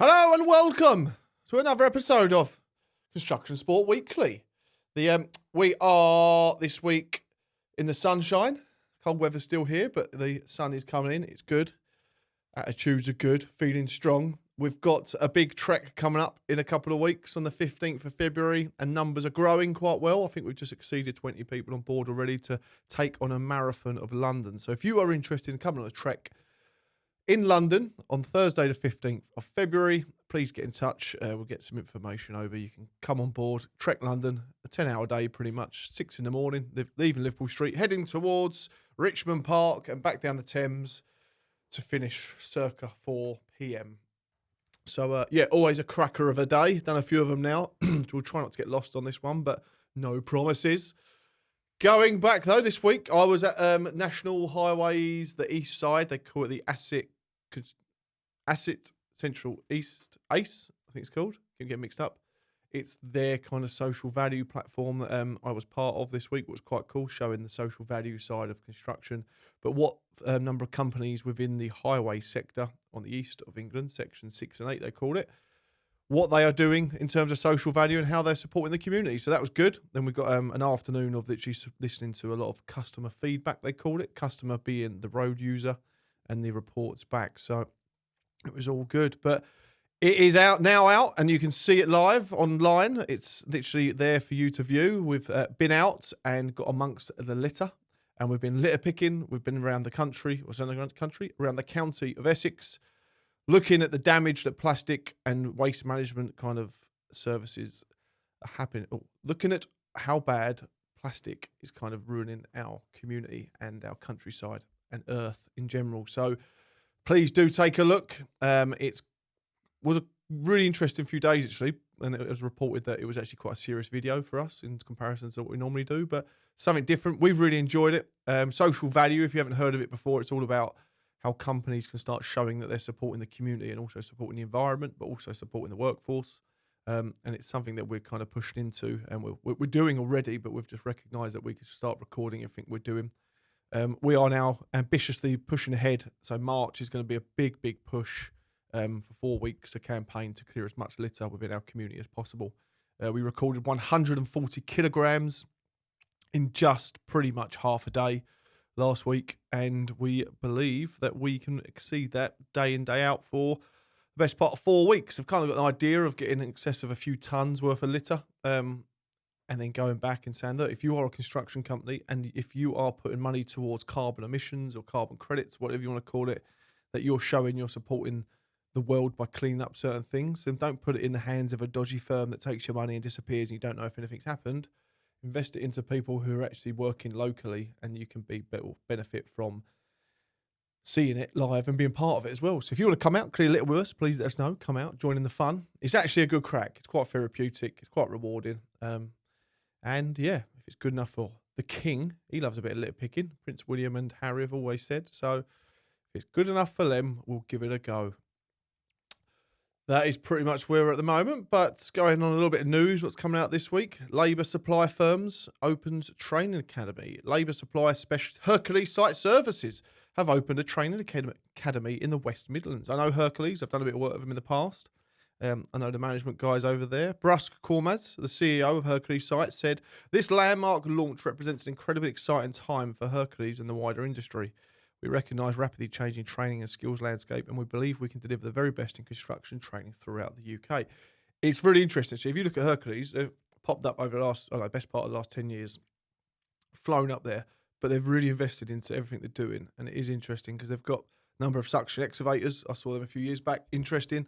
Hello and welcome to another episode of Construction Sport Weekly. We are this week in the sunshine. Cold weather's still here, but the sun is coming in. It's good. Attitudes are good. Feeling strong. We've got a big trek coming up in a couple of weeks on the 15th of February, and numbers are growing quite well. I think we've just exceeded 20 people on board already to take on a marathon of London. So if you are interested in coming on a trek in London on Thursday the 15th of February, please get in touch. We'll get some information over. You can come on board, trek London, a 10-hour day pretty much, 6 in the morning, leaving Liverpool Street, heading towards Richmond Park and back down the Thames to finish circa 4 p.m. So, always a cracker of a day. Done a few of them now. We'll try not to get lost on this one, but no promises. Going back, though, this week, I was at National Highways, the east side. They call it the Asset Central East, ACE, I think it's called. Can get mixed up. It's their kind of social value platform that I was part of this week. It was quite cool, showing the social value side of construction. But what number of companies within the highway sector on the east of England, section 6 and 8 they called it, what they are doing in terms of social value and how they're supporting the community. So that was good. Then we got an afternoon of literally listening to a lot of customer feedback, they called it, customer being the road user, and the reports back. So it was all good. But it is out, and you can see it live online. It's literally there for you to view. We've been out and got amongst the litter, and we've been litter picking. We've been around the country, around the county of Essex, looking at the damage that plastic and waste management kind of services are happening. Looking at how bad plastic is kind of ruining our community and our countryside and earth in general. So please do take a look. It was a really interesting few days, actually, and it was reported that it was actually quite a serious video for us in comparison to what we normally do, but something different. We've really enjoyed it. Social value, if you haven't heard of it before, it's all about how companies can start showing that they're supporting the community and also supporting the environment, but also supporting the workforce. And it's something that we're kind of pushing into, and we're doing already, but we've just recognised that we could start recording everything we're doing. We are now ambitiously pushing ahead. So March is going to be a big, big push for 4 weeks, a campaign to clear as much litter within our community as possible. We recorded 140 kilograms in just pretty much half a day last week, and we believe that we can exceed that day in, day out for the best part of 4 weeks. I've kind of got an idea of getting in excess of a few tons worth of litter, and then going back and saying that if you are a construction company and if you are putting money towards carbon emissions or carbon credits, whatever you want to call it, that you're showing you're supporting the world by cleaning up certain things, and don't put it in the hands of a dodgy firm that takes your money and disappears and you don't know if anything's happened. Invest it into people who are actually working locally, and you can benefit from seeing it live and being part of it as well. So if you want to come out, clear litter with us, please let us know. Come out, join in the fun. It's actually a good crack. It's quite therapeutic. It's quite rewarding. And yeah, if it's good enough for the king, he loves a bit of litter picking. Prince William and Harry have always said. So if it's good enough for them, we'll give it a go. That is pretty much where we're at the moment, but going on a little bit of news, what's coming out this week. Labour supply firms opened training academy. Labour supply specialist Hercules Site Services have opened a training academy in the West Midlands. I know Hercules, I've done a bit of work with them in the past. I know the management guys over there. Brusk Kormaz, the CEO of Hercules Site, said, "This landmark launch represents an incredibly exciting time for Hercules and the wider industry. We recognise rapidly changing training and skills landscape, and we believe we can deliver the very best in construction training throughout the UK." It's really interesting. So if you look at Hercules, they've popped up over the best part of the last 10 years, flown up there, but they've really invested into everything they're doing. And it is interesting because they've got a number of suction excavators. I saw them a few years back. Interesting.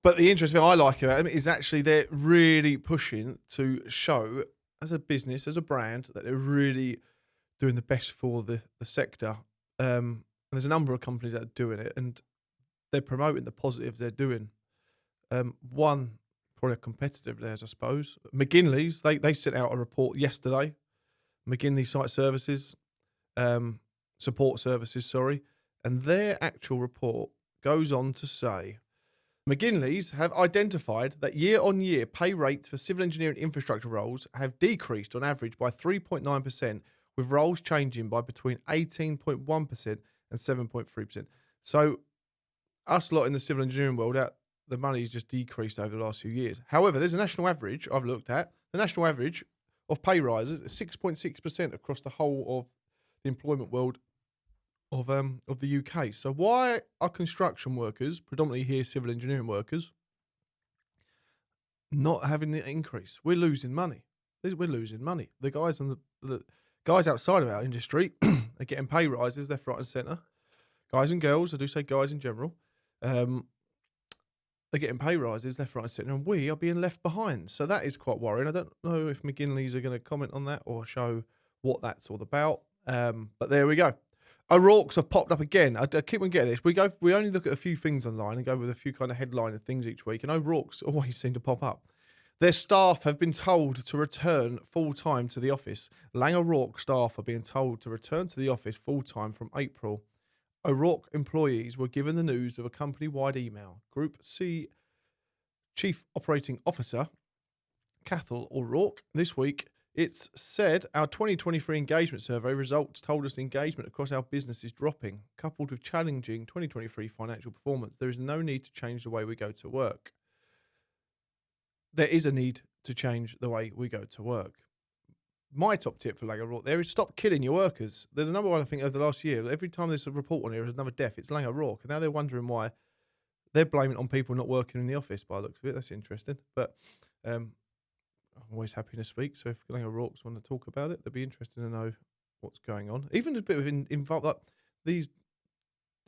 But the interesting thing I like about them is actually they're really pushing to show as a business, as a brand, that they're really doing the best for the sector. And there's a number of companies that are doing it, and they're promoting the positives they're doing. One, probably a competitor of theirs, I suppose. McGinley's, they sent out a report yesterday. McGinley Site Services, Support Services, sorry. And their actual report goes on to say, McGinley's have identified that year-on-year pay rates for civil engineering infrastructure roles have decreased on average by 3.9%, with roles changing by between 18.1% and 7.3%. So us lot in the civil engineering world, the money's just decreased over the last few years. However, there's a national average I've looked at. The national average of pay rises is 6.6% across the whole of the employment world of the UK. So why are construction workers, predominantly here civil engineering workers, not having the increase? We're losing money. We're losing money. The guys the guys outside of our industry are getting pay rises left, right, and centre. Guys and girls, I do say guys in general, they're getting pay rises left, right, and centre, and we are being left behind. So that is quite worrying. I don't know if McGinley's are going to comment on that or show what that's all about. But there we go. O'Rourke's have popped up again. I keep on getting this. We only look at a few things online and go with a few kind of headline things each week, and O'Rourke's always seem to pop up. Their staff have been told to return full-time to the office. Laing O'Rourke staff are being told to return to the office full-time from April. O'Rourke employees were given the news of a company-wide email. Group C Chief Operating Officer, Cathal O'Rourke, this week. It's said our 2023 engagement survey results told us engagement across our business is dropping. Coupled with challenging 2023 financial performance, there is no need to change the way we go to work. There is a need to change the way we go to work. My top tip for Laing O'Rourke there is stop killing your workers. There's another one, I think, over the last year. Every time there's a report on here, there's another death. It's Laing O'Rourke. And now they're wondering why they're blaming it on people not working in the office by the looks of it. That's interesting. But I'm always happy to speak. So if Laing O'Rourke's want to talk about it, they'd be interested to know what's going on. Even a bit of involved, like these,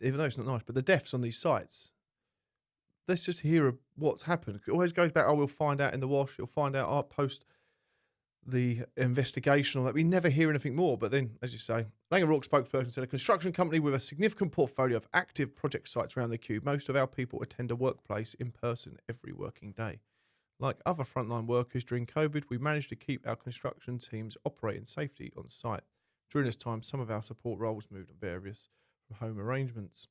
even though it's not nice, but the deaths on these sites. Let's just hear what's happened. It always goes back, we'll find out in the wash. You'll find out, post the investigation or that. We never hear anything more. But then, as you say, Laing O'Rourke spokesperson said, a construction company with a significant portfolio of active project sites around the cube, most of our people attend a workplace in person every working day. Like other frontline workers during COVID, we managed to keep our construction teams operating safely on site. During this time, some of our support roles moved to various from home arrangements.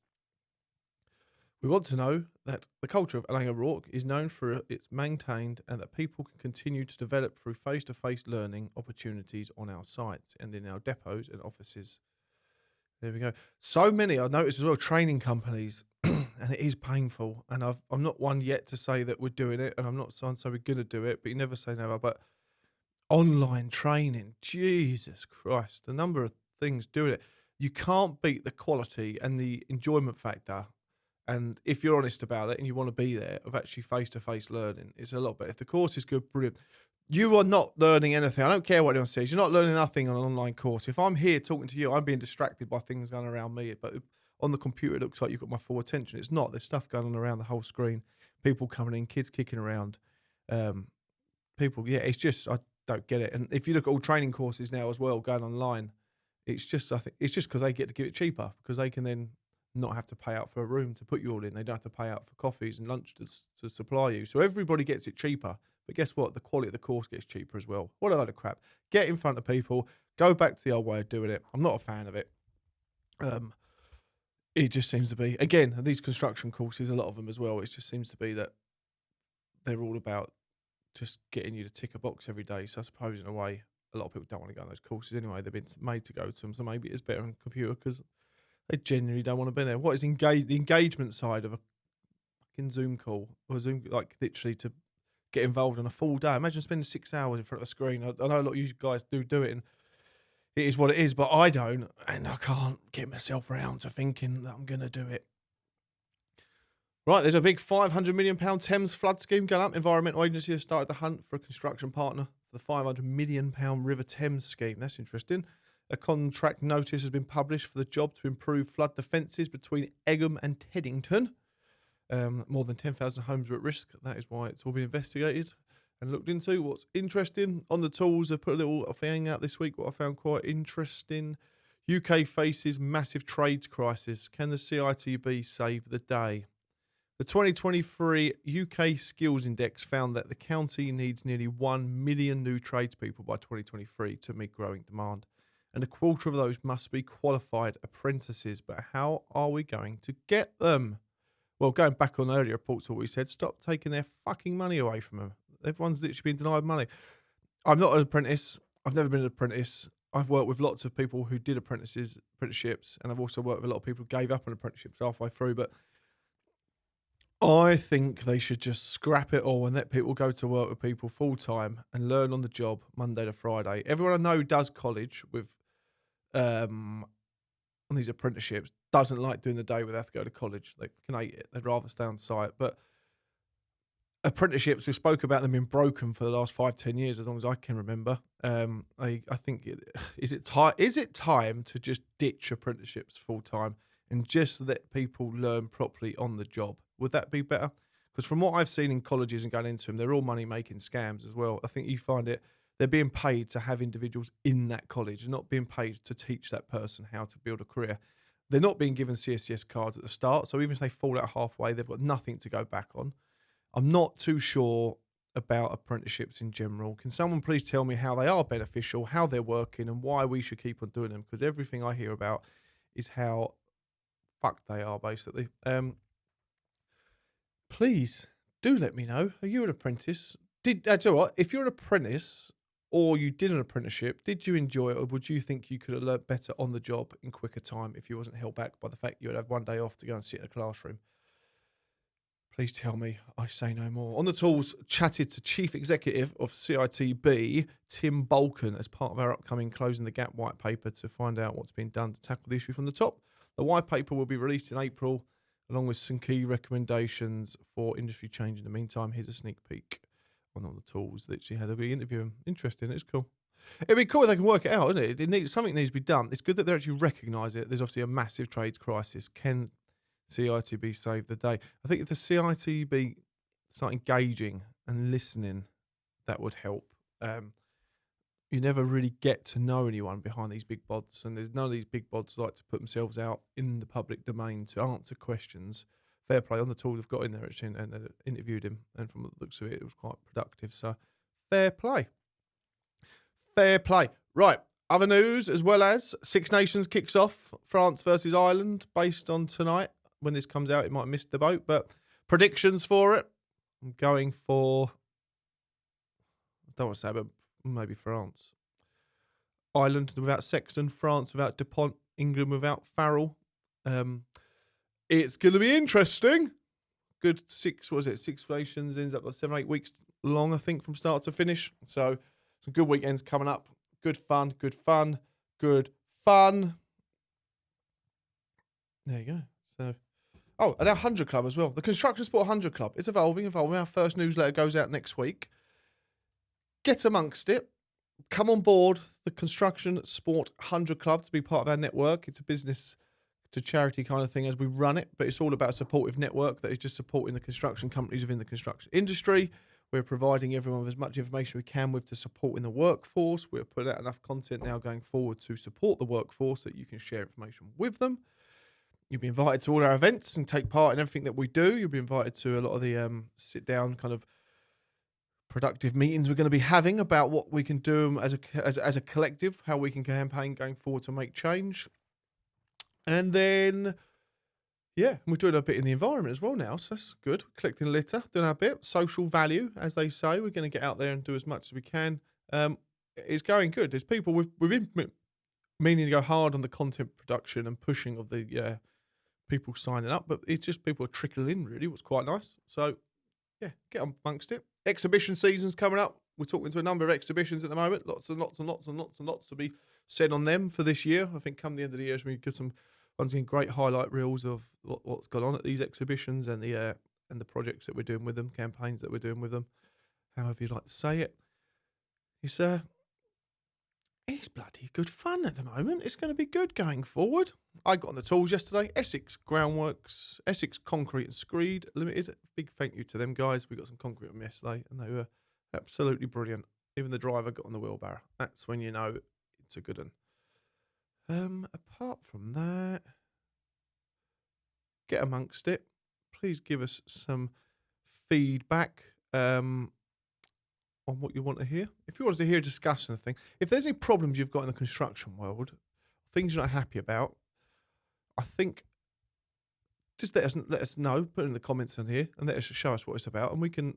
We want to know that the culture of Laing O'Rourke is known for its maintained and that people can continue to develop through face-to-face learning opportunities on our sites and in our depots and offices. There we go. So many, I've noticed as well, training companies, and it is painful. And I'm not one yet to say that we're doing it, and I'm not saying we're going to do it, but you never say never. But online training, Jesus Christ, the number of things doing it. You can't beat the quality and the enjoyment factor. And if you're honest about it and you want to be there, of actually face-to-face learning, it's a lot better. If the course is good, brilliant. You are not learning anything. I don't care what anyone says. You're not learning nothing on an online course. If I'm here talking to you, I'm being distracted by things going around me. But on the computer, it looks like you've got my full attention. It's not. There's stuff going on around the whole screen. People coming in, kids kicking around. People, yeah, it's just, I don't get it. And if you look at all training courses now as well, going online, it's just, I think, it's just because they get to give it cheaper because they can then not have to pay out for a room to put you all in. They don't have to pay out for coffees and lunch to supply you. So everybody gets it cheaper. But guess what? The quality of the course gets cheaper as well. What a load of crap. Get in front of people. Go back to the old way of doing it. I'm not a fan of it. It just seems to be, again, these construction courses, a lot of them as well, it just seems to be that they're all about just getting you to tick a box every day. So I suppose in a way, a lot of people don't want to go on those courses anyway. They've been made to go to them. So maybe it's better on a computer because they genuinely don't want to be there. What is the engagement side of a fucking Zoom call or Zoom, like literally to get involved on a full day? Imagine spending 6 hours in front of a screen. I know a lot of you guys do it, and it is what it is, but I don't, and I can't get myself around to thinking that I'm going to do it. Right, there's a big £500 million Thames flood scheme going up. Environmental Agency has started the hunt for a construction partner for the £500 million River Thames scheme. That's interesting. A contract notice has been published for the job to improve flood defences between Egham and Teddington. More than 10,000 homes are at risk. That is why it's all been investigated and looked into. What's interesting, on the tools, I've put a little thing out this week, what I found quite interesting. UK faces massive trades crisis. Can the CITB save the day? The 2023 UK Skills Index found that the county needs nearly 1 million new tradespeople by 2023 to meet growing demand. And a quarter of those must be qualified apprentices. But how are we going to get them? Well, going back on earlier reports, what we said, stop taking their fucking money away from them. Everyone's literally been denied money. I'm not an apprentice. I've never been an apprentice. I've worked with lots of people who did apprenticeships, and I've also worked with a lot of people who gave up on apprenticeships halfway through. But I think they should just scrap it all and let people go to work with people full time and learn on the job Monday to Friday. Everyone I know who does college with um, on these apprenticeships doesn't like doing the day where they have to go to college. They can hate it. They'd rather stay on site. But apprenticeships, we spoke about them being broken for the last 5, 10 years, as long as I can remember. I think is it time? Is it time to just ditch apprenticeships full time and just let people learn properly on the job? Would that be better? Because from what I've seen in colleges and going into them, they're all money making scams as well. I think you find it they're being paid to have individuals in that college, not being paid to teach that person how to build a career. They're not being given CSCS cards at the start, so even if they fall out halfway, they've got nothing to go back on. I'm not too sure about apprenticeships in general. Can someone please tell me how they are beneficial, how they're working, and why we should keep on doing them? Because everything I hear about is how fucked they are, basically. Please do let me know. Are you an apprentice? Tell you what, if you're an apprentice or you did an apprenticeship, did you enjoy it, or would you think you could have learnt better on the job in quicker time if you wasn't held back by the fact you would have one day off to go and sit in a classroom? Please tell me. I say no more. On the tools, chatted to Chief Executive of CITB, Tim Balkan, as part of our upcoming Closing the Gap white paper to find out what's been done to tackle the issue from the top. The white paper will be released in April, along with some key recommendations for industry change. In the meantime, here's a sneak peek on all the tools that she had a big interview. Interesting. It's cool. It'd be cool if they can work it out, isn't it? Something needs to be done. It's good that they actually recognise it. There's obviously a massive trades crisis. Can CITB save the day? I think if the CITB start engaging and listening, that would help. You never really get to know anyone behind these big bods, and there's none of these big bods like to put themselves out in the public domain to answer questions. Fair play on the tool they've got in there actually, and interviewed him, and from the looks of it, it was quite productive. So fair play. Fair play. Right. Other news as well as Six Nations kicks off, France versus Ireland, based on tonight. When this comes out, it might have missed the boat, but predictions for it. I'm going for, I don't want to say, but maybe France. Ireland without Sexton, France without Dupont, England without Farrell. It's going to be interesting. Good Six Nations ends up like 7-8 weeks long, I think, from start to finish. So some good weekends coming up. Good fun. There you go. So, and our 100 Club as well. The Construction Sport 100 Club. It's evolving. Our first newsletter goes out next week. Get amongst it. Come on board the Construction Sport 100 Club to be part of our network. It's a business to charity kind of thing as we run it, but it's all about a supportive network that is just supporting the construction companies within the construction industry. We're providing everyone with as much information we can with to support in the workforce. We're putting out enough content now going forward to support the workforce that you can share information with them. You'll be invited to all our events and take part in everything that we do. You'll be invited to a lot of the sit-down kind of productive meetings we're going to be having about what we can do as a collective, how we can campaign going forward to make change. And then, yeah, we're doing a bit in the environment as well now, so that's good. Collecting litter, doing our bit. Social value, as they say. We're going to get out there and do as much as we can. It's going good. There's people, we've been meaning to go hard on the content production and pushing of the people signing up, but it's just people are trickling in, really, what's quite nice. So, yeah, get amongst it. Exhibition season's coming up. We're talking to a number of exhibitions at the moment. Lots to be said on them for this year. I think come the end of the year, we get some once again great highlight reels of what's gone on at these exhibitions and the projects that we're doing with them, campaigns that we're doing with them, however you'd like to say it. It's bloody good fun at the moment. It's going to be good going forward. I got on the tools yesterday. Essex Groundworks, Essex Concrete and Screed Limited. Big thank you to them guys. We got some concrete on them yesterday, and they were absolutely brilliant. Even the driver got on the wheelbarrow. That's when you know it's a good one. Apart from that, get amongst it. Please give us some feedback on what you want to hear. If you want to hear a discussion of things, if there's any problems you've got in the construction world, things you're not happy about, I think just let us know, put it in the comments on here, and let us show us what it's about, and we can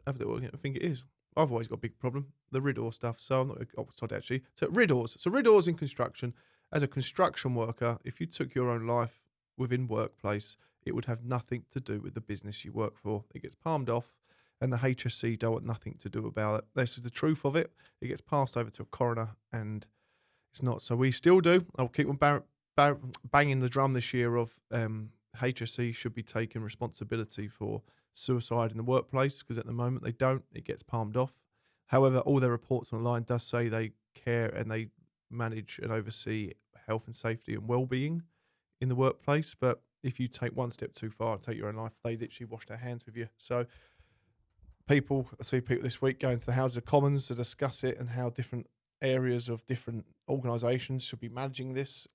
have the look at it. I think it is. I've always got a big problem, the RIDDOR stuff, so I'm not sorry actually. So RIDDORs in construction. As a construction worker, if you took your own life within workplace, it would have nothing to do with the business you work for. It gets palmed off, and the HSC don't want nothing to do about it. This is the truth of it. It gets passed over to a coroner, and it's not. So we still do. I'll keep on banging the drum this year of HSC should be taking responsibility for suicide in the workplace, because at the moment they don't. It gets palmed off. However, all their reports online does say they care and they manage and oversee health and safety and well-being in the workplace. But if you take one step too far and take your own life, they literally wash their hands with you. So I see people this week going to the Houses of Commons to discuss it and how different areas of different organisations should be managing this.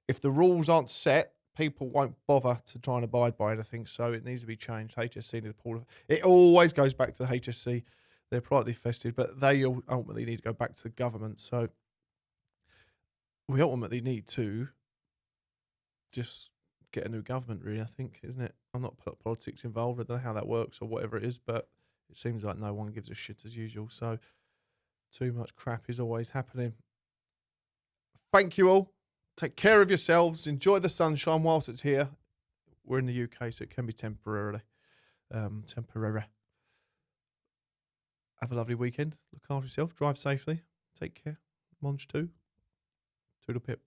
If the rules aren't set, people won't bother to try and abide by anything, so it needs to be changed. HSC need to pull it. Always goes back to the HSC. They're privately vested, but they ultimately need to go back to the government. So we ultimately need to just get a new government, really, I think, isn't it? I'm not put politics involved. I don't know how that works or whatever it is, but it seems like no one gives a shit as usual. So too much crap is always happening. Thank you all. Take care of yourselves. Enjoy the sunshine whilst it's here. We're in the UK, so it can be temporary. Temporary. Have a lovely weekend. Look after yourself. Drive safely. Take care. Monge too. Toodle pip.